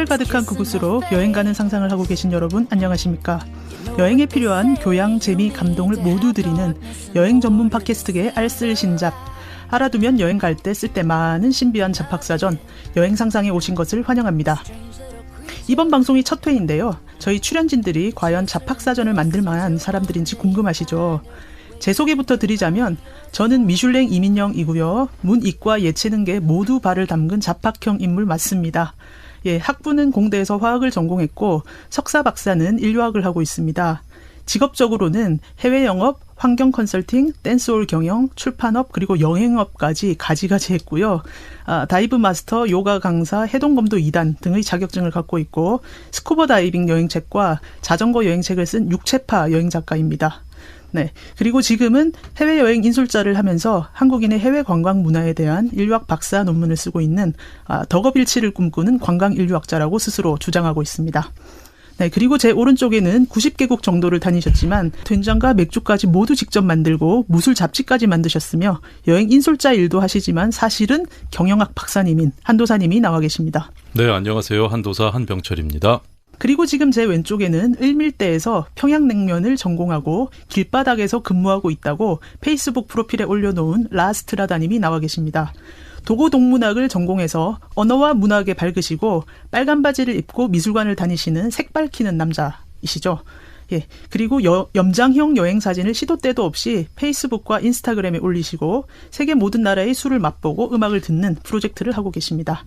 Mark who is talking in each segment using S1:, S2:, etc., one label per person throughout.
S1: 햇살 가득한 그곳으로 여행 가는 상상을 하고 계신 여러분 안녕하십니까? 여행에 필요한 교양, 재미, 감동을 모두 드리는 여행 전문 팟캐스트계의 알쓸신잡. 알아두면 여행 갈 때 쓸 때 많은 신비한 잡학사전, 여행 상상에 오신 것을 환영합니다. 이번 방송이 첫 회인데요. 저희 출연진들이 과연 잡학사전을 만들 만한 사람들인지 궁금하시죠? 제 소개부터 드리자면 저는 미슐랭 이민영이고요. 문이과 예체능계 모두 발을 담근 잡학형 인물 맞습니다. 예, 학부는 공대에서 화학을 전공했고 석사 박사는 인류학을 하고 있습니다. 직업적으로는 해외 영업, 환경 컨설팅, 댄스홀 경영, 출판업 그리고 여행업까지 가지가지 했고요. 다이브 마스터, 요가 강사, 해동검도 2단 등의 자격증을 갖고 있고 스쿠버 다이빙 여행책과 자전거 여행책을 쓴 육체파 여행 작가입니다. 네. 그리고 지금은 해외여행 인솔자를 하면서 한국인의 해외 관광 문화에 대한 인류학 박사 논문을 쓰고 있는 덕업일치를 꿈꾸는 관광인류학자라고 스스로 주장하고 있습니다. 네, 그리고 제 오른쪽에는 90개국 정도를 다니셨지만 된장과 맥주까지 모두 직접 만들고 무술 잡지까지 만드셨으며 여행 인솔자 일도 하시지만 사실은 경영학 박사님인 한도사님이 나와 계십니다.
S2: 네, 안녕하세요. 한도사 한병철입니다.
S1: 그리고 지금 제 왼쪽에는 을밀대에서 평양냉면을 전공하고 길바닥에서 근무하고 있다고 페이스북 프로필에 올려놓은 라스트라다님이 나와 계십니다. 도고동문학을 전공해서 언어와 문학에 밝으시고 빨간 바지를 입고 미술관을 다니시는 색 밝히는 남자이시죠. 예, 그리고 염장형 여행 사진을 시도 때도 없이 페이스북과 인스타그램에 올리시고 세계 모든 나라의 술을 맛보고 음악을 듣는 프로젝트를 하고 계십니다.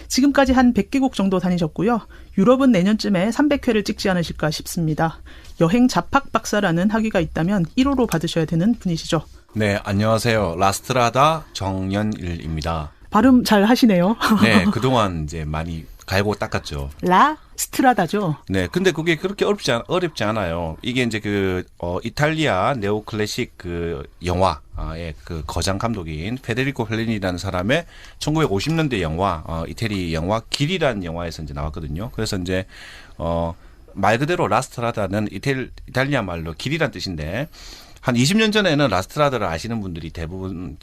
S1: 지금까지 한 100개국 정도 다니셨고요. 유럽은 내년쯤에 300회를 찍지 않으실까 싶습니다. 여행 잡학 박사라는 학위가 있다면 1호로 받으셔야 되는 분이시죠.
S3: 네, 안녕하세요. 라스트라다 정연일입니다.
S1: 발음 잘 하시네요.
S3: 네, 그동안 이제 많이 갈고 닦았죠.
S1: 라스트라다죠.
S3: 네, 근데 그게 그렇게 어렵지 않아요. 이게 이제 이탈리아 네오 클래식 영화의 거장 감독인 페데리코 펠리니라는 사람의 1950년대 영화, 이태리 영화 길이라는 영화에서 이제 나왔거든요. 그래서 이제 말 그대로 라스트라다는 이탈리아 말로 길이란 뜻인데 한 20년 전에는 라스트라다를 아시는 분들이 대부분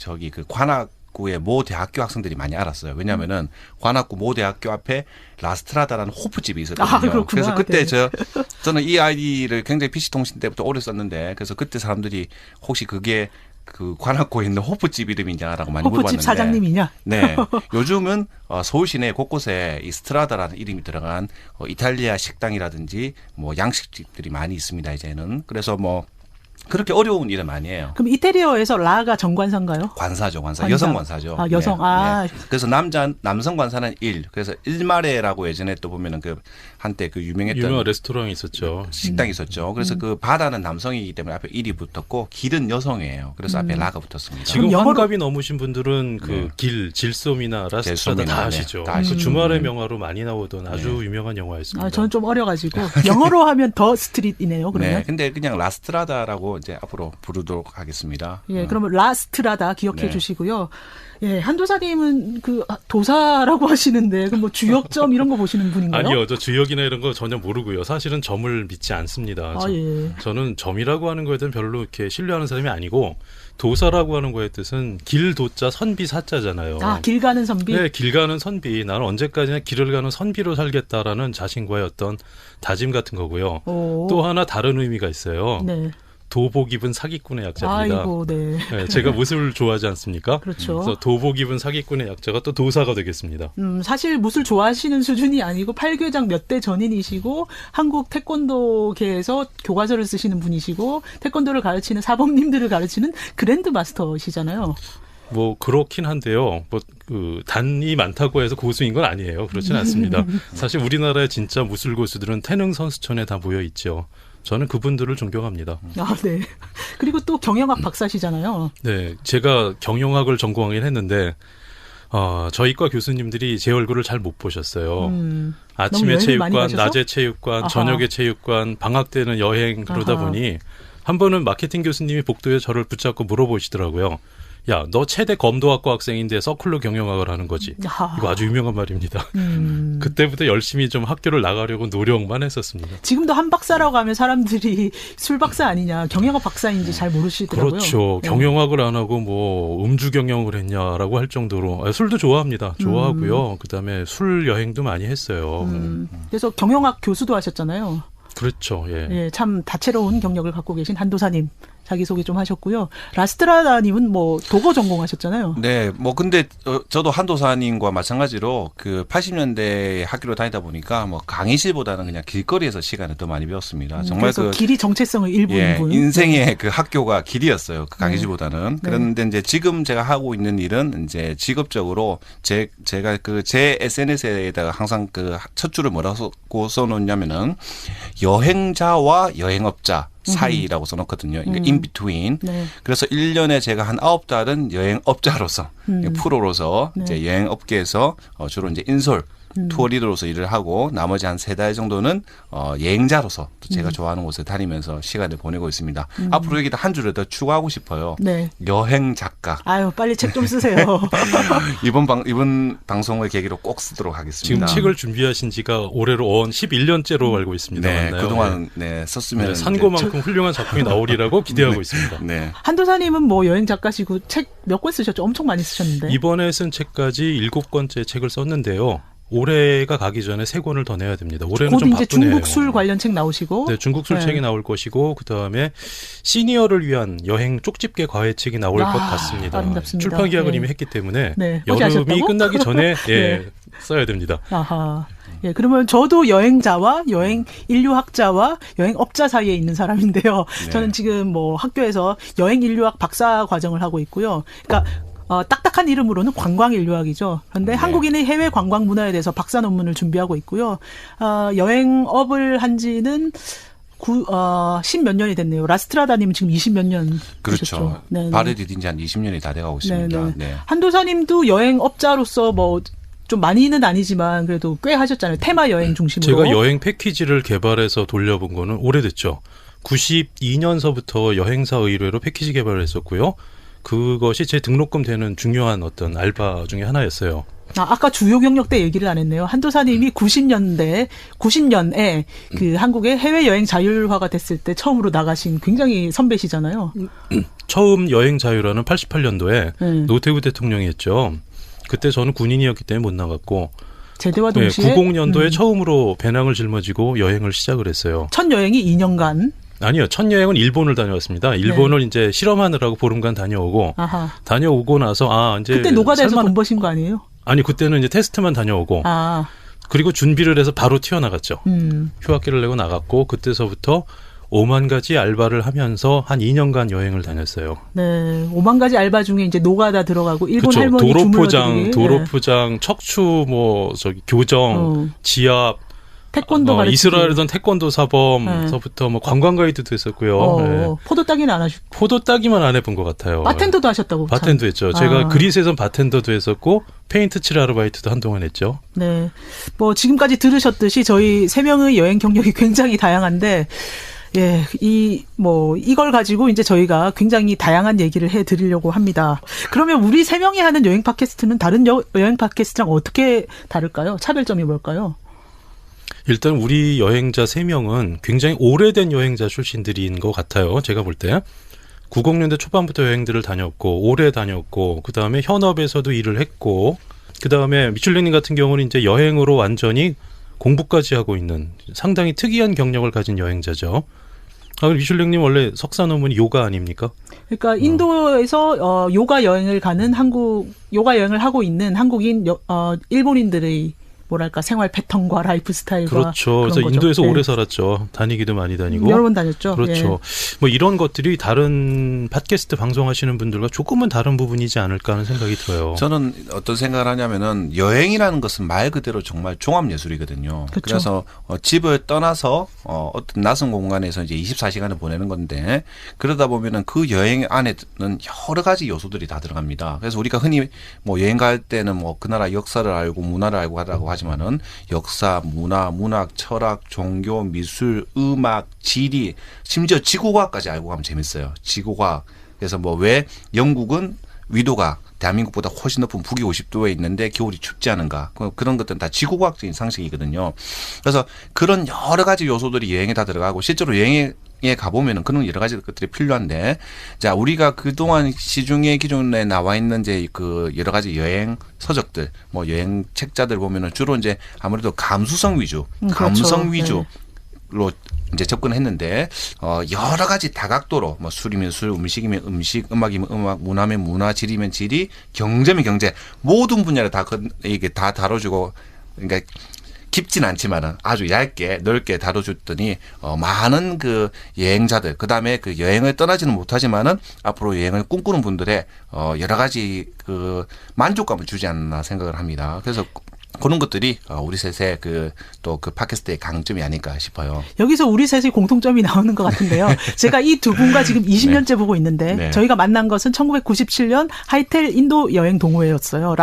S3: 관악구의 모 대학교 학생들이 많이 알았어요. 왜냐하면은 관악구 모 대학교 앞에 라스트라다라는 호프집이 있었거든요. 그래서 그때 네. 저는 이 아이디를 굉장히 PC통신 때부터 오래 썼는데 그래서 그때 사람들이 혹시 그게 그 관악구에 있는 호프집 이름이냐라고 많이 물어봤는데
S1: 호프집 사장님이냐?
S3: 네. 요즘은 서울 시내 곳곳에 이 스트라다라는 이름이 들어간 이탈리아 식당이라든지 뭐 양식집들이 많이 있습니다. 이제는. 그래서 뭐 그렇게 어려운 일은 아니에요.
S1: 그럼 이태리어에서 라가 정관사인가요?
S3: 관사죠, 관사. 여성 관사죠.
S1: 아, 여성.
S3: 네. 네. 그래서 남성 관사는 일. 그래서 일마레라고 예전에 또 보면은 한때 유명했던
S2: 유명한 레스토랑이 있었죠.
S3: 식당이 있었죠. 그래서 바다는 남성이기 때문에 앞에 일이 붙었고 길은 여성이에요. 그래서 앞에 라가 붙었습니다.
S2: 지금 환갑이 넘으신 분들은 질솜이나 라스트라다 다 아시죠.
S3: 다 아시죠.
S2: 주말의 명화로 많이 나오던 아주 유명한 영화였습니다.
S1: 저는 좀 어려가지고 영어로 하면 더 스트릿이네요. 그러면.
S3: 네, 근데 그냥 라스트라다라고 이제 앞으로 부르도록 하겠습니다.
S1: 예, 그러면 라스트라다 기억해 주시고요. 예, 한도사님은 도사라고 하시는데 뭐 주역점 이런 거 보시는 분인가요?
S2: 아니요, 저 주역이나 이런 거 전혀 모르고요. 사실은 점을 믿지 않습니다.
S1: 예.
S2: 저는 점이라고 하는 거에 대한 별로 이렇게 신뢰하는 사람이 아니고 도사라고 하는 거의 뜻은 길도자 선비 사자잖아요.
S1: 길 가는 선비?
S2: 네, 길 가는 선비. 나는 언제까지나 길을 가는 선비로 살겠다라는 자신과의 어떤 다짐 같은 거고요. 또 하나 다른 의미가 있어요.
S1: 네.
S2: 도복 입은 사기꾼의 약자입니다.
S1: 아이고, 네.
S2: 네, 제가 무술 좋아하지 않습니까?
S1: 그렇죠.
S2: 그래서 도복 입은 사기꾼의 약자가 또 도사가 되겠습니다.
S1: 사실 무술 좋아하시는 수준이 아니고 팔교장 몇 대 전인이시고 한국 태권도계에서 교과서를 쓰시는 분이시고 태권도를 가르치는 사범님들을 가르치는 그랜드 마스터시잖아요.
S2: 뭐 그렇긴 한데요. 단이 많다고 해서 고수인 건 아니에요. 그렇지는 않습니다. 사실 우리나라의 진짜 무술 고수들은 태릉 선수촌에 다 모여 있죠. 저는 그분들을 존경합니다.
S1: 네. 그리고 또 경영학 박사시잖아요.
S2: 네, 제가 경영학을 전공하긴 했는데 저희 과 교수님들이 제 얼굴을 잘 못 보셨어요. 아침에 체육관, 낮에 체육관, 저녁에 체육관, 방학 때는 여행 그러다 보니 한 번은 마케팅 교수님이 복도에 저를 붙잡고 물어보시더라고요. 야, 너 체대 검도학과 학생인데 서클로 경영학을 하는 거지.
S1: 아.
S2: 이거 아주 유명한 말입니다. 그때부터 열심히 좀 학교를 나가려고 노력만 했었습니다.
S1: 지금도 한 박사라고 하면 사람들이 술 박사 아니냐, 경영학 박사인지 잘 모르시더라고요.
S2: 그렇죠.
S1: 네.
S2: 경영학을 안 하고 뭐 음주 경영을 했냐라고 할 정도로 술도 좋아합니다. 좋아하고요. 그다음에 술 여행도 많이 했어요.
S1: 그래서 경영학 교수도 하셨잖아요.
S2: 그렇죠. 예.
S1: 예, 참 다채로운 경력을 갖고 계신 한도사님 자기소개 좀 하셨고요. 라스트라다님은 뭐 도거 전공하셨잖아요.
S3: 네, 뭐 근데 저도 한도사님과 마찬가지로 그 80년대 학교를 다니다 보니까 뭐 강의실보다는 그냥 길거리에서 시간을 더 많이 배웠습니다. 정말
S1: 그래서 길이 정체성의 일부인 분.
S3: 인생의 그 학교가 길이었어요. 그 강의실보다는. 그런데 이제 지금 제가 하고 있는 일은 이제 직업적으로 제가 그 제 SNS에다가 항상 그 첫 줄을 뭐라고 써놓냐면은 여행자와 여행업자 사이라고 써놓거든요. 그러니까 in between.
S1: 네.
S3: 그래서 1년에 제가 한 9달은 여행업자로서 프로로서
S1: 네.
S3: 이제 여행업계에서 주로 이제 인솔 투어 리더로서 일을 하고 나머지 한 3달 정도는 여행자로서 또 제가 좋아하는 곳에 다니면서 시간을 보내고 있습니다. 앞으로 여기다 한 줄을 더 추가하고 싶어요.
S1: 네.
S3: 여행 작가.
S1: 아유, 빨리 책 좀 쓰세요.
S3: 이번 방송을 계기로 꼭 쓰도록 하겠습니다.
S2: 지금 책을 준비하신 지가 올해로 11년째로 알고 있습니다.
S3: 네,
S2: 맞나요?
S3: 그동안 네, 썼으면
S2: 네, 산고만큼 훌륭한 작품이 나오리라고 기대하고 있습니다.
S3: 네.
S1: 한도사님은 뭐 여행 작가시고 책 몇 권 쓰셨죠? 엄청 많이 쓰셨는데.
S2: 이번에 쓴 책까지 7권째 책을 썼는데요. 올해가 가기 전에 3권을 더 내야 됩니다. 올해는
S1: 곧
S2: 좀
S1: 이제
S2: 바쁘네요.
S1: 중국 술 관련 책 나오시고.
S2: 네, 중국 술
S1: 네.
S2: 책이 나올 것이고 그다음에 시니어를 위한 여행 쪽집게 과외책이 나올
S1: 아,
S2: 것 같습니다.
S1: 아름답습니다.
S2: 출판 계약을
S1: 네.
S2: 이미 했기 때문에
S1: 네,
S2: 여름이
S1: 허지하셨다고?
S2: 끝나기 전에 예,
S1: 네.
S2: 써야 됩니다.
S1: 아하. 예, 그러면 저도 여행자와 여행 인류학자와 여행업자 사이에 있는 사람인데요.
S3: 네.
S1: 저는 지금 뭐 학교에서 여행 인류학 박사 과정을 하고 있고요. 그러니까 딱딱한 이름으로는 관광인류학이죠. 그런데
S3: 네.
S1: 한국인의 해외 관광 문화에 대해서 박사 논문을 준비하고 있고요. 여행업을 한 지는 10몇 년이 됐네요. 라스트라다님은 지금 20몇 년
S3: 그렇죠.
S1: 되셨죠. 네, 네.
S3: 발을 디딘 지 한 20년이 다 돼가고 있습니다.
S1: 네, 네.
S3: 네.
S1: 한도사님도 여행업자로서 뭐 좀 많이는 아니지만 그래도 꽤 하셨잖아요. 테마 여행 중심으로.
S2: 제가 여행 패키지를 개발해서 돌려본 거는 오래됐죠. 92년서부터 여행사 의뢰로 패키지 개발을 했었고요. 그것이 제 등록금 되는 중요한 어떤 알바 중에 하나였어요.
S1: 아까 주요 경력 때 얘기를 안 했네요. 한도사님이 90년에 그 한국의 해외여행 자율화가 됐을 때 처음으로 나가신 굉장히 선배시잖아요.
S2: 처음 여행 자유라는 88년도에 노태우 대통령이 했죠. 그때 저는 군인이었기 때문에 못 나갔고
S1: 제대와 동시에
S2: 90년도에 처음으로 배낭을 짊어지고 여행을 시작을 했어요.
S1: 첫 여행이 2년간.
S2: 아니요. 첫 여행은 일본을 다녀왔습니다. 일본을 이제 실험하느라고 보름간 다녀오고
S1: 아하.
S2: 다녀오고 나서 이제
S1: 그때 노가다에서 돈 버신 거 아니에요?
S2: 아니 그때는 이제 테스트만 다녀오고 그리고 준비를 해서 바로 튀어나갔죠. 휴학기를 내고 나갔고 그때서부터 5만 가지 알바를 하면서 한 2년간 여행을 다녔어요.
S1: 네, 5만 가지 알바 중에 이제 노가다 들어가고 일본
S2: 그쵸.
S1: 할머니
S2: 도로 포장, 척추 교정, 지압,
S1: 태권도 가르치기.
S2: 이스라엘에선 태권도 사범서부터 뭐 관광 가이드도 했었고요. 네.
S1: 포도 따기는 안 하시고.
S2: 포도 따기만 안 해본 것 같아요.
S1: 바텐더도 하셨다고.
S2: 바텐더 했죠. 제가 그리스에선 바텐더도 했었고 페인트 칠 아르바이트도 한동안 했죠.
S1: 네, 뭐 지금까지 들으셨듯이 저희 3명의 여행 경력이 굉장히 다양한데. 예, 이걸 가지고 이제 저희가 굉장히 다양한 얘기를 해 드리려고 합니다. 그러면 우리 3명이 하는 여행 팟캐스트는 다른 여행 팟캐스트랑 어떻게 다를까요? 차별점이 뭘까요?
S2: 일단 우리 여행자 3명은 굉장히 오래된 여행자 출신들인 것 같아요. 제가 볼 때. 90년대 초반부터 여행들을 다녔고, 오래 다녔고, 그 다음에 현업에서도 일을 했고, 그 다음에 미슐랭님 같은 경우는 이제 여행으로 완전히 공부까지 하고 있는 상당히 특이한 경력을 가진 여행자죠. 미슐랭님 원래 석사 논문이 요가 아닙니까?
S1: 그러니까 인도에서 요가 여행을 하고 있는 한국인 일본인들의 뭐랄까 생활 패턴과 라이프 스타일과
S2: 그렇죠. 그래서
S1: 거죠.
S2: 인도에서
S1: 네.
S2: 오래 살았죠. 다니기도 많이 다니고.
S1: 여러 번 다녔죠.
S2: 그렇죠.
S1: 예.
S2: 뭐 이런 것들이 다른 팟캐스트 방송하시는 분들과 조금은 다른 부분이지 않을까 하는 생각이 들어요.
S3: 저는 어떤 생각을 하냐면은 여행이라는 것은 말 그대로 정말 종합 예술이거든요.
S1: 그렇죠.
S3: 그래서 집을 떠나서 어떤 낯선 공간에서 이제 24시간을 보내는 건데 그러다 보면은 그 여행 안에는 여러 가지 요소들이 다 들어갑니다. 그래서 우리가 흔히 뭐 여행 갈 때는 뭐 그 나라 역사를 알고 문화를 알고 하라고 하지만은 역사, 문학, 철학, 종교, 미술, 음악, 지리, 심지어 지구과학까지 알고 가면 재밌어요. 지구과학. 그래서 뭐 왜 영국은 위도가 대한민국보다 훨씬 높은 북위 50도에 있는데 겨울이 춥지 않은가. 그런 것들은 다 지구과학적인 상식이거든요. 그래서 그런 여러 가지 요소들이 여행에 다 들어가고 실제로 여행에 가보면은 그런 여러 가지 것들이 필요한데, 자, 우리가 그동안 시중에 기존에 나와 있는 이제 그 여러 가지 여행 서적들, 뭐 여행 책자들 보면은 주로 이제 아무래도 감수성 위주, 감성 위주로 이제 접근했는데, 여러 가지 다각도로, 뭐 술이면 술, 음식이면 음식, 음악이면 음악, 문화면 문화, 질이면 질이, 경제면 경제, 모든 분야를 다 이게 다 다뤄주고, 그러니까 깊진 않지만은 아주 얇게 넓게 다뤄줬더니 많은 그 여행자들, 그다음에 그 여행을 떠나지는 못하지만은 앞으로 여행을 꿈꾸는 분들의 여러 가지 그 만족감을 주지 않나 생각을 합니다. 그래서 그런 것들이 우리 셋의 또 그 팟캐스트의 강점이 아닐까 싶어요.
S1: 여기서 우리 셋의 공통점이 나오는 것 같은데요. 제가 이 두 분과 지금 20년째 보고 있는데 저희가 만난 것은 1997년 하이텔 인도 여행 동호회였어요.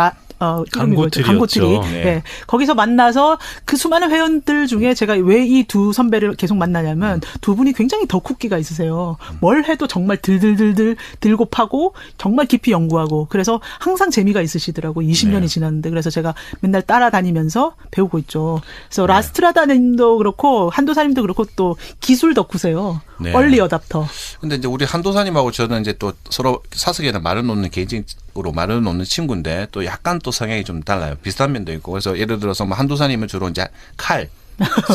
S1: 강고트리. 네. 거기서 만나서 그 수많은 회원들 중에 제가 왜 이 두 선배를 계속 만나냐면 두 분이 굉장히 덕후기가 있으세요. 뭘 해도 정말 들들들들 들고 파고 정말 깊이 연구하고 그래서 항상 재미가 있으시더라고요. 20년이 지났는데 그래서 제가 맨날 따라다니면서 배우고 있죠. 그래서 라스트라다님도 그렇고 한도사님도 그렇고 또 기술 덕후세요. 얼리 어답터.
S3: 근데 이제 우리 한도사님하고 저는 이제 또 서로 사석에는 말을 놓는 개인적으로 말을 놓는 친구인데 또 약간 또 성향이 좀 달라요. 비슷한 면도 있고. 그래서 예를 들어서 뭐 한도사님은 주로 이제 칼,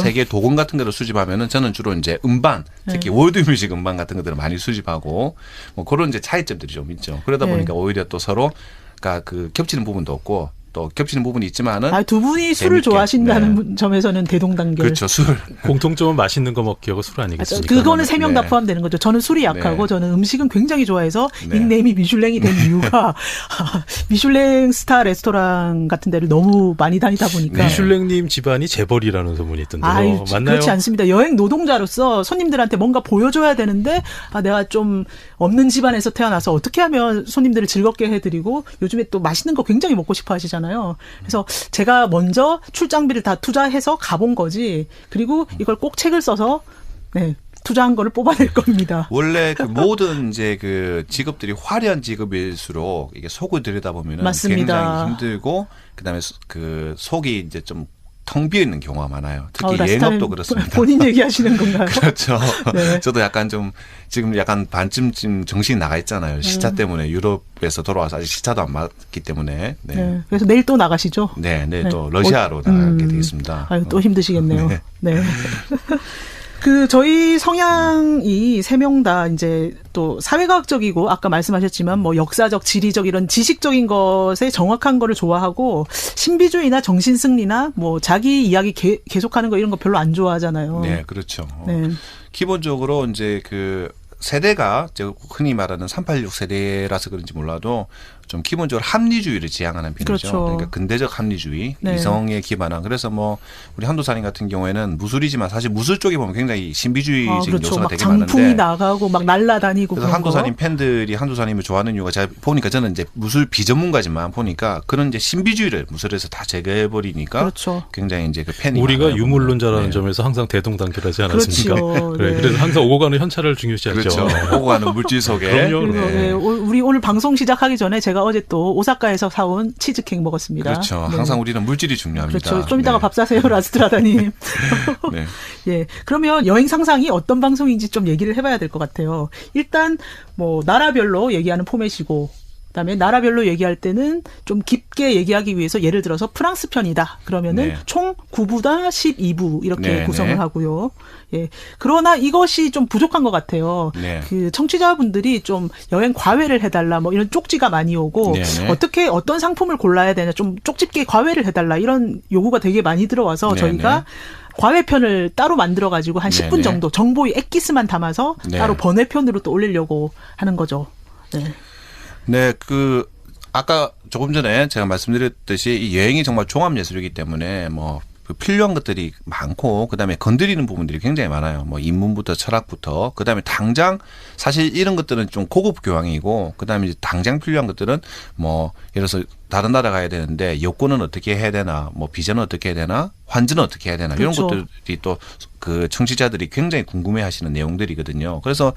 S3: 세계 도금 같은 거를 수집하면은 저는 주로 이제 음반, 특히 월드뮤직 음반 같은 것들을 많이 수집하고 뭐 그런 이제 차이점들이 좀 있죠. 그러다 보니까 오히려 또 서로가 그 겹치는 부분도 없고 또 겹치는 부분이 있지만은
S1: 두 분이 술을 좋아하신다는 점에서는 대동단결.
S3: 그렇죠. 술.
S2: 공통점은 맛있는 거 먹기하고 술 아니겠습니까?
S1: 그거는 세 명 다 포함되는 거죠. 저는 술이 약하고 저는 음식은 굉장히 좋아해서 닉네임이 미슐랭이 된 이유가 미슐랭 스타 레스토랑 같은 데를 너무 많이 다니다 보니까.
S2: 미슐랭님 집안이 재벌이라는 소문이 있던데요. 맞나요?
S1: 그렇지 않습니다. 여행 노동자로서 손님들한테 뭔가 보여줘야 되는데 내가 좀 없는 집안에서 태어나서 어떻게 하면 손님들을 즐겁게 해드리고 요즘에 또 맛있는 거 굉장히 먹고 싶어 하시잖아요. 그래서 제가 먼저 출장비를 다 투자해서 가본 거지. 그리고 이걸 꼭 책을 써서 투자한 거를 뽑아낼 겁니다.
S3: 원래 그 모든 이제 그 직업들이 화려한 직업일수록 이게 속을 들여다보면 굉장히 힘들고 그다음에 그 속이 이제 좀 텅 비어 있는 경우가 많아요. 특히 여행업도 그렇습니다.
S1: 본인 얘기하시는 건가요?
S3: 그렇죠. 저도 약간 좀 지금 약간 반쯤 정신이 나가 있잖아요. 시차 때문에 유럽에서 돌아와서 아직 시차도 안 맞기 때문에.
S1: 그래서 내일 또 나가시죠?
S3: 내일 또 러시아로 나가게 되겠습니다.
S1: 또 힘드시겠네요. 네. 저희 성향이 세 명 다 이제 또 사회과학적이고 아까 말씀하셨지만 뭐 역사적, 지리적 이런 지식적인 것에 정확한 거를 좋아하고 신비주의나 정신승리나 뭐 자기 이야기 계속하는 거 이런 거 별로 안 좋아하잖아요.
S3: 네, 그렇죠. 기본적으로 이제 그 세대가 흔히 말하는 386 세대라서 그런지 몰라도 좀 기본적으로 합리주의를 지향하는 편이죠.
S1: 그렇죠.
S3: 그러니까 근대적 합리주의, 이성에 기반한. 그래서 뭐 우리 한도사님 같은 경우에는 무술이지만 사실 무술 쪽에 보면 굉장히 신비주의적인
S1: 그렇죠.
S3: 요소가
S1: 막
S3: 되게 많은데
S1: 장풍이 나가고 막 날아다니고
S3: 그래서 한도사님 팬들이 한도사님을 좋아하는 이유가 제가 보니까 저는 이제 무술 비전문가지만 보니까 그런 이제 신비주의를 무술에서 다 제거해버리니까
S1: 그렇죠.
S3: 굉장히 이제 그 팬이
S2: 우리가
S3: 많아요.
S2: 유물론자라는 점에서 항상 대동단결하지 않았습니까?
S1: 그렇죠.
S2: 그래서 항상 오고 가는 현찰을 중요시하죠.
S3: 그렇죠. 오고 가는 물질 속에.
S2: 그럼요.
S1: 우리 오늘 방송 시작하기 전에 제가 어제 또 오사카에서 사온 치즈케이크 먹었습니다.
S3: 그렇죠. 항상 우리는 물질이 중요합니다.
S1: 그렇죠. 좀 이따가 밥 사세요, 라스트라다님. 그러면 여행 상상이 어떤 방송인지 좀 얘기를 해봐야 될 것 같아요. 일단 뭐 나라별로 얘기하는 포맷이고, 그다음에 나라별로 얘기할 때는 좀 깊게 얘기하기 위해서 예를 들어서 프랑스 편이다. 그러면은 총 9부다 12부 이렇게 구성을 하고요. 그러나 이것이 좀 부족한 것 같아요. 그 청취자분들이 좀 여행 과외를 해달라 뭐 이런 쪽지가 많이 오고 어떤 상품을 골라야 되냐 좀 쪽집게 과외를 해달라 이런 요구가 되게 많이 들어와서 저희가 과외편을 따로 만들어가지고 한 10분 정도 정보의 엑기스만 담아서 따로 번외편으로 또 올리려고 하는 거죠.
S3: 아까 조금 전에 제가 말씀드렸듯이 이 여행이 정말 종합예술이기 때문에 뭐 필요한 것들이 많고 그다음에 건드리는 부분들이 굉장히 많아요. 뭐 인문부터 철학부터 그다음에 당장 사실 이런 것들은 좀 고급 교양이고 그다음에 이제 당장 필요한 것들은 뭐 예를 들어서 다른 나라 가야 되는데 여권은 어떻게 해야 되나 뭐 비자는 어떻게 해야 되나 환전은 어떻게 해야 되나 이런 것들이 또 그 청취자들이 굉장히 궁금해하시는 내용들이거든요. 그래서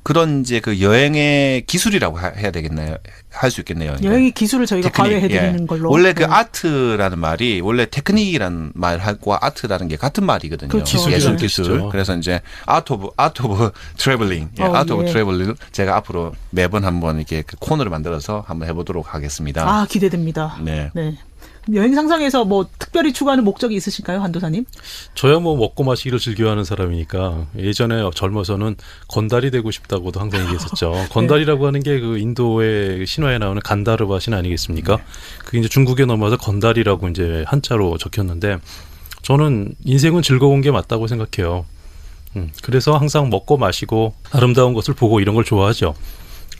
S3: 그런 이제 그 여행의 기술이라고 해야 되겠나요? 할 수 있겠네요.
S1: 여행의 기술을 저희가
S3: 테크닉,
S1: 과외해드리는
S3: 예.
S1: 걸로.
S3: 원래 그
S1: 네.
S3: 아트라는 말이 원래 테크닉이라는 말과 아트라는 게 같은 말이거든요.
S1: 그렇죠.
S3: 예술
S2: 네.
S3: 기술.
S2: 그렇죠.
S3: 그래서 이제 아트 오브 트래블링, 아트 오브
S1: 예.
S3: 트래블링 제가 앞으로 매번 한번 이렇게 그 코너를 만들어서 한번 해보도록 하겠습니다.
S1: 아, 기대됩니다.
S3: 네.
S1: 네. 여행 상상에서 뭐 특별히 추구하는 목적이 있으실까요, 한도사님?
S2: 저야 뭐 먹고 마시기를 즐겨하는 사람이니까 예전에 젊어서는 건달이 되고 싶다고도 항상 얘기했었죠. 건달이라고 하는 게 그 인도의 신화에 나오는 간다르바 신 아니겠습니까? 그게 이제 중국에 넘어서 건달이라고 이제 한자로 적혔는데 저는 인생은 즐거운 게 맞다고 생각해요. 그래서 항상 먹고 마시고 아름다운 것을 보고 이런 걸 좋아하죠.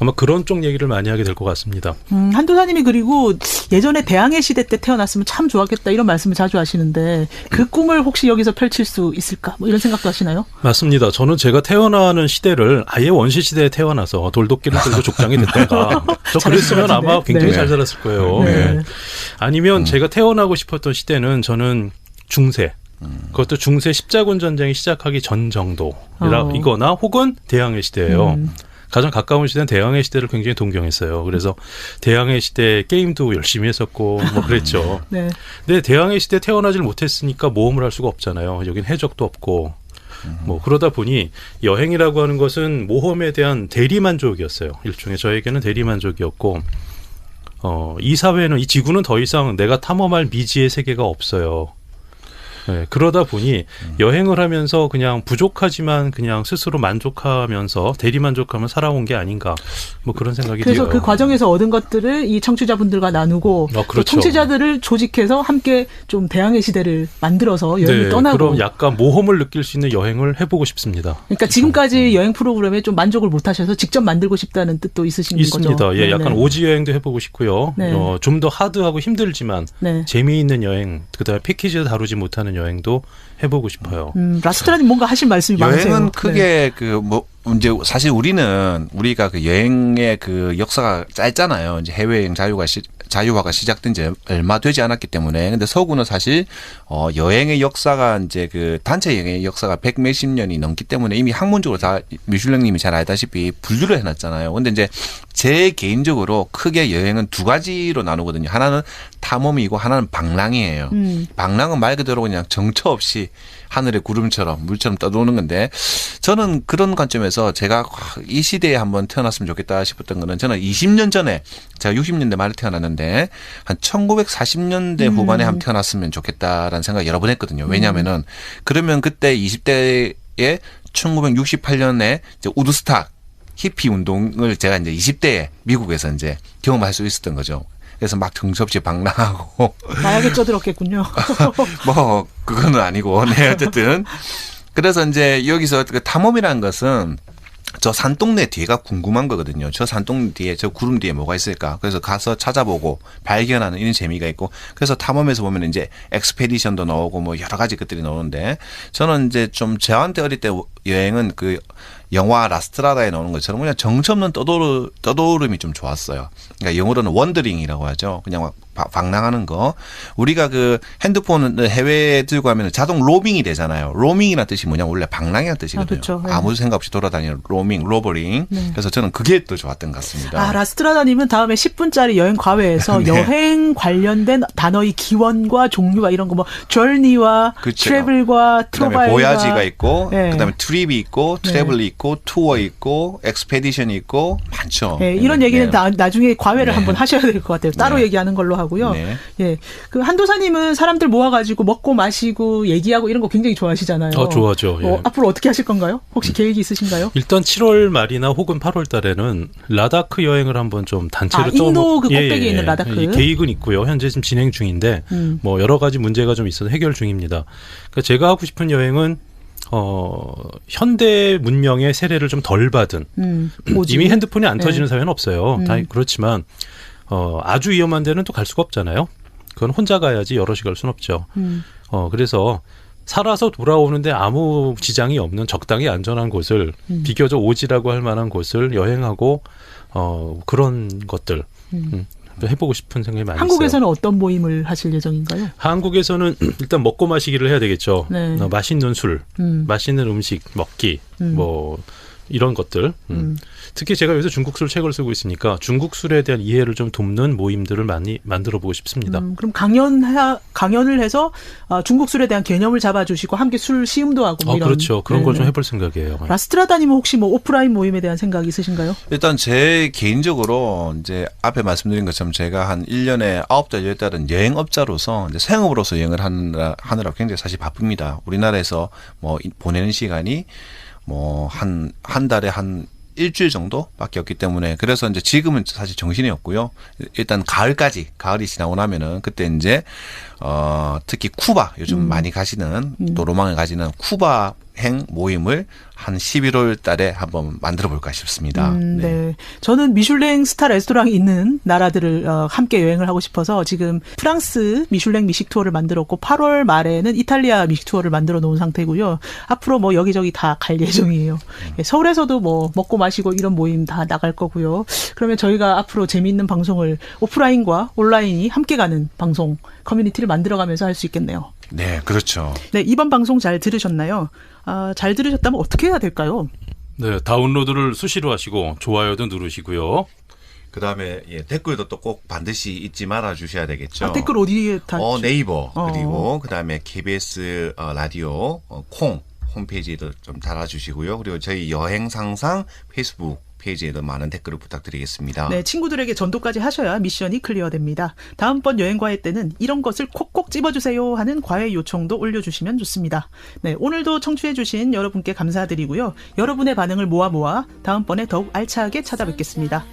S2: 아마 그런 쪽 얘기를 많이 하게 될 것 같습니다.
S1: 한도사님이 그리고 예전에 대항해 시대 때 태어났으면 참 좋았겠다 이런 말씀을 자주 하시는데 그 꿈을 혹시 여기서 펼칠 수 있을까? 뭐 이런 생각도 하시나요?
S2: 맞습니다. 저는 제가 태어나는 시대를 아예 원시 시대에 태어나서 돌도끼를 들고 족장이 됐던가. 저 그랬으면
S1: 것
S2: 아마
S1: 같은데.
S2: 굉장히
S1: 네.
S2: 잘 살았을 거예요.
S1: 네.
S2: 네. 아니면 제가 태어나고 싶었던 시대는 저는 중세. 그것도 중세 십자군 전쟁이 시작하기 전 정도이거나 혹은 대항해 시대예요. 가장 가까운 시대는 대항해 시대를 굉장히 동경했어요. 그래서 대항해 시대 게임도 열심히 했었고 뭐 그랬죠.
S1: 네.
S2: 근데 대항해 시대에 태어나질 못했으니까 모험을 할 수가 없잖아요. 여긴 해적도 없고 뭐 그러다 보니 여행이라고 하는 것은 모험에 대한 대리만족이었어요. 일종의 저에게는 대리만족이었고 이 사회는 이 지구는 더 이상 내가 탐험할 미지의 세계가 없어요. 네, 그러다 보니 여행을 하면서 그냥 부족하지만 그냥 스스로 만족하면서 대리만족하며 살아온 게 아닌가 뭐 그런 생각이
S1: 그래서
S2: 들어요.
S1: 그 과정에서 얻은 것들을 이 청취자분들과 나누고 또
S2: 그렇죠.
S1: 청취자들을 조직해서 함께 좀 대항해 시대를 만들어서 여행을
S2: 네,
S1: 떠나고
S2: 그럼 약간 모험을 느낄 수 있는 여행을 해보고 싶습니다.
S1: 그러니까 지금까지 여행 프로그램에 좀 만족을 못 하셔서 직접 만들고 싶다는 뜻도 있으신
S2: 있습니다.
S1: 거죠?
S2: 예,
S1: 네,
S2: 약간
S1: 네.
S2: 오지 여행도 해보고 싶고요.
S1: 네.
S2: 좀 더 하드하고 힘들지만
S1: 네.
S2: 재미있는 여행, 그다음에 패키지에 다루지 못하는 여행도 해보고 싶어요.
S1: 라스트라님 뭔가 하실 말씀이 많으세요.
S3: 여행은 크게 그 뭐 이제 사실 우리가 그 여행의 그 역사가 짧잖아요. 이제 해외여행 자유화가 시작된 지 얼마 되지 않았기 때문에. 근데 서구는 사실 여행의 역사가 이제 그 단체 여행의 역사가 100몇십 년이 넘기 때문에 이미 학문적으로 다 뮤슐랭님이 잘 알다시피 분류를 해놨잖아요. 근데 이제 제 개인적으로 크게 여행은 두 가지로 나누거든요. 하나는 탐험이고 하나는 방랑이에요. 방랑은 말 그대로 그냥 정처 없이 하늘의 구름처럼 물처럼 떠도는 건데 저는 그런 관점에서 제가 이 시대에 한번 태어났으면 좋겠다 싶었던 거는 저는 20년 전에 제가 60년대 말에 태어났는데 한 1940년대 후반에 한번 태어났으면 좋겠다라는 생각을 여러 번 했거든요. 왜냐하면은 그러면 그때 20대에 1968년에 이제 우드스탁 히피 운동을 제가 이제 20대에 미국에서 이제 경험할 수 있었던 거죠. 그래서 막 정신없이 방랑하고
S1: 마약에 쪄들었겠군요.
S3: 뭐 그거는 아니고 네 어쨌든 그래서 이제 여기서 그 탐험이라는 것은 저 산동네 뒤가 궁금한 거거든요. 저 산동 뒤에 저 구름 뒤에 뭐가 있을까? 그래서 가서 찾아보고 발견하는 이런 재미가 있고 그래서 탐험에서 보면 이제 엑스페디션도 나오고 뭐 여러 가지 것들이 나오는데 저는 이제 좀 저한테 어릴 때 여행은 그 영화 라스트라다에 나오는 것처럼 그냥 정처 없는 떠도름이 좀 좋았어요. 그러니까 영어로는 원더링이라고 하죠. 그냥 방랑하는 거. 우리가 그 핸드폰을 해외에 들고 가면 자동 로밍이 되잖아요. 로밍이라는 뜻이 뭐냐? 원래 방랑이라는 뜻이거든요.
S1: 그렇죠. 네.
S3: 아무 생각 없이 돌아다니는 로밍, 로버링.
S1: 네.
S3: 그래서 저는 그게 또 좋았던 것 같습니다.
S1: 라스트라다님은 다음에 10분짜리 여행 과외에서
S3: 네.
S1: 여행 관련된 단어의 기원과 종류와 이런 거 뭐 journey와
S3: 그렇죠.
S1: 트래블과
S3: 그다음에
S1: 트로바이가
S3: 보야지가 있고,
S1: 네.
S3: 그다음에 트립이 있고, 트래블이 있고, 투어 있고, 엑스페디션이 있고 많죠.
S1: 네, 이런 얘기는 나중에 과외를
S3: 네.
S1: 한번 하셔야 될 것 같아요. 따로
S3: 네.
S1: 얘기하는 걸로 하고요.
S3: 네.
S1: 예, 그 한도사님은 사람들 모아가지고 먹고 마시고 얘기하고 이런 거 굉장히 좋아하시잖아요.
S2: 좋아하죠. 예.
S1: 앞으로 어떻게 하실 건가요? 혹시 계획이 있으신가요?
S2: 일단 7월 말이나 혹은 8월 달에는 라다크 여행을 한번 좀 단체로
S1: 인도 그 꼭대기에 있는 라다크.
S2: 계획은 있고요. 현재 지금 진행 중인데 뭐 여러 가지 문제가 좀 있어서 해결 중입니다. 그러니까 제가 하고 싶은 여행은 현대 문명의 세례를 좀 덜 받은 이미 핸드폰이 안 터지는 사회는 없어요. 다 그렇지만 아주 위험한 데는 또 갈 수가 없잖아요. 그건 혼자 가야지 여럿이 갈 수는 없죠. 그래서 살아서 돌아오는데 아무 지장이 없는 적당히 안전한 곳을 비교적 오지라고 할 만한 곳을 여행하고 그런 것들 해보고 싶은 생각이 많이
S1: 한국에서는
S2: 있어요.
S1: 어떤 모임을 하실 예정인가요?
S2: 한국에서는 일단 먹고 마시기를 해야 되겠죠.
S1: 네.
S2: 맛있는 술, 맛있는 음식 먹기, 뭐 이런 것들. 특히 제가 요새 중국 술 책을 쓰고 있으니까 중국 술에 대한 이해를 좀 돕는 모임들을 많이 만들어 보고 싶습니다.
S1: 그럼 강연을 해서 중국 술에 대한 개념을 잡아주시고 함께 술 시음도 하고 뭐 이런.
S2: 그렇죠. 그런 걸 좀 해볼 생각이에요.
S1: 라스트라다님은 혹시 뭐 오프라인 모임에 대한 생각이 있으신가요?
S3: 일단 제 개인적으로 이제 앞에 말씀드린 것처럼 제가 한 1년에 9달, 10달은 여행업자로서 이제 생업으로서 여행을 하느라 굉장히 사실 바쁩니다. 우리나라에서 뭐 보내는 시간이 뭐 한 달에 한 일주일 정도밖에 없기 때문에 그래서 이제 지금은 사실 정신이 없고요. 일단 가을이 지나고 나면은 그때 이제 특히 쿠바 요즘 많이 가시는 또 로망을 가지는 쿠바행 모임을 한 11월 달에 한번 만들어 볼까 싶습니다.
S1: 네. 저는 미슐랭 스타 레스토랑이 있는 나라들을 함께 여행을 하고 싶어서 지금 프랑스 미슐랭 미식 투어를 만들었고 8월 말에는 이탈리아 미식 투어를 만들어 놓은 상태고요. 앞으로 뭐 여기저기 다 갈 예정이에요. 서울에서도 뭐 먹고 마시고 이런 모임 다 나갈 거고요. 그러면 저희가 앞으로 재미있는 방송을 오프라인과 온라인이 함께 가는 방송 커뮤니티를 만들어가면서 할 수 있겠네요.
S3: 네, 그렇죠.
S1: 네, 이번 방송 잘 들으셨나요? 잘 들으셨다면 어떻게 해야 될까요?
S2: 네, 다운로드를 수시로 하시고 좋아요도 누르시고요.
S3: 그다음에 댓글도 또 꼭 반드시 잊지 말아 주셔야 되겠죠.
S1: 댓글 어디에 다?
S3: 네이버 그리고 그다음에 KBS 라디오 콩 홈페이지에도 좀 달아주시고요. 그리고 저희 여행상상 페이스북 페이지에도 많은 댓글을 부탁드리겠습니다.
S1: 네, 친구들에게 전도까지 하셔야 미션이 클리어됩니다. 다음번 여행과외 때는 이런 것을 콕콕 집어주세요 하는 과외 요청도 올려주시면 좋습니다. 네, 오늘도 청취해주신 여러분께 감사드리고요. 여러분의 반응을 모아 다음번에 더욱 알차게 찾아뵙겠습니다.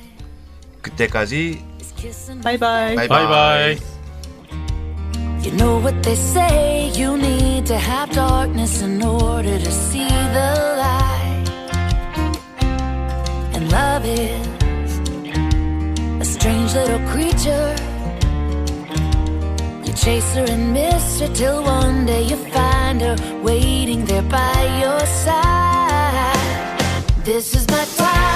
S3: 그때까지
S1: 바이바이.
S2: 바이바이.
S4: You know what they say, you need to have darkness in order to see the light. And love is a strange little creature. You chase her and miss her till one day you find her waiting there by your side. This is my time.